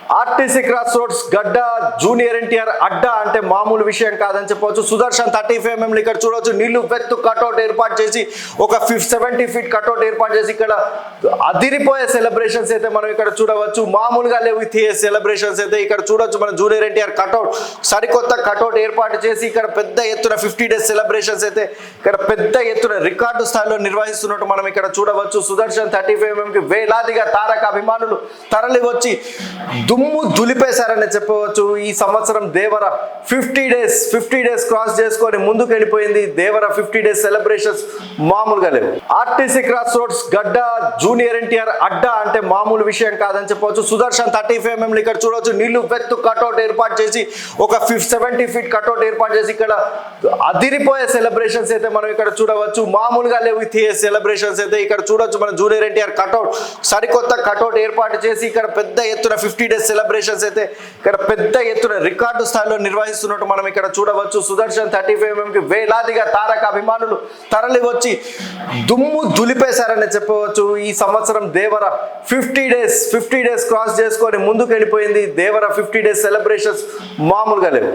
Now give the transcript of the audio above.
RTC cross roads గడ్డ junior NTR అడ్డా అంటే మామూలు విషయం కాదని చెప్పవచ్చు. సుదర్శన్ 35 mm ఇక్కడ చూడవచ్చు. నీళ్లు వెత్తు కట్అవుట్ ఏర్పాటు చేసి ఒక 70 feet కట్అవుట్ ఏర్పాటు చేసి ఇక్కడ అదిరిపోయే సెలబ్రేషన్స్ అయితే మనం ఇక్కడ చూడవచ్చు. మామూలుగా లేవు సెలబ్రేషన్స్ అయితే ఇక్కడ చూడవచ్చు. మన జూనియర్ ఎన్టీఆర్ కట్అవుట్ సరికొత్త కట్అవుట్ ఏర్పాటు చేసి ఇక్కడ పెద్ద ఎత్తున 50 days సెలబ్రేషన్స్ అయితే ఇక్కడ పెద్ద ఎత్తున రికార్డు స్థాయిలో నిర్వహిస్తున్నట్టు మనం ఇక్కడ చూడవచ్చు. సుదర్శన్ 35 mm కి వేలాదిగా తారక అభిమానులు తరలి వచ్చి దుమ్ము దులిపేశారని చెప్పవచ్చు. ఈ సంవత్సరం దేవర 50 days క్రాస్ చేసుకొని ముందుకు వెళ్ళిపోయింది. దేవర 50 days సెలబ్రేషన్స్ మామూలుగా లేవు. ఆర్టీసీ క్రాస్ రోడ్స్ గడ్డ జూనియర్ ఎన్టీఆర్ అడ్డా అంటే మామూలు విషయం కాదని చెప్పవచ్చు. సుదర్శన్ 35 mm ఇక్కడ చూడవచ్చు. నీళ్లు వెత్తు కట్అవుట్ ఏర్పాటు చేసి ఒక 70 feet కట్అవుట్ ఏర్పాటు చేసి ఇక్కడ అదిరిపోయే సెలబ్రేషన్స్ అయితే మనం ఇక్కడ చూడవచ్చు. మామూలుగా లేవు సెలబ్రేషన్స్ అయితే ఇక్కడ చూడవచ్చు. మన జూనియర్ ఎన్టీఆర్ కట్అవుట్ సరికొత్త కట్అవుట్ ఏర్పాటు చేసి ఇక్కడ పెద్ద ఎత్తున 50 days సెలబ్రేషన్స్ అయితే ఇక్కడ పెద్ద ఎత్తున రికార్డు స్థాయిలో నిర్వహిస్తున్నట్టు మనం ఇక్కడ చూడవచ్చు. సుదర్శన్ 35 mm కి వేలాదిగా తారక అభిమానులు తరలి వచ్చి దుమ్ము దులిపేశారని చెప్పవచ్చు. ఈ సంవత్సరం దేవర 50 days క్రాస్ చేసుకొని ముందుకు వెళ్ళిపోయింది. దేవర 50 days సెలబ్రేషన్స్ మామూలుగా లేవు.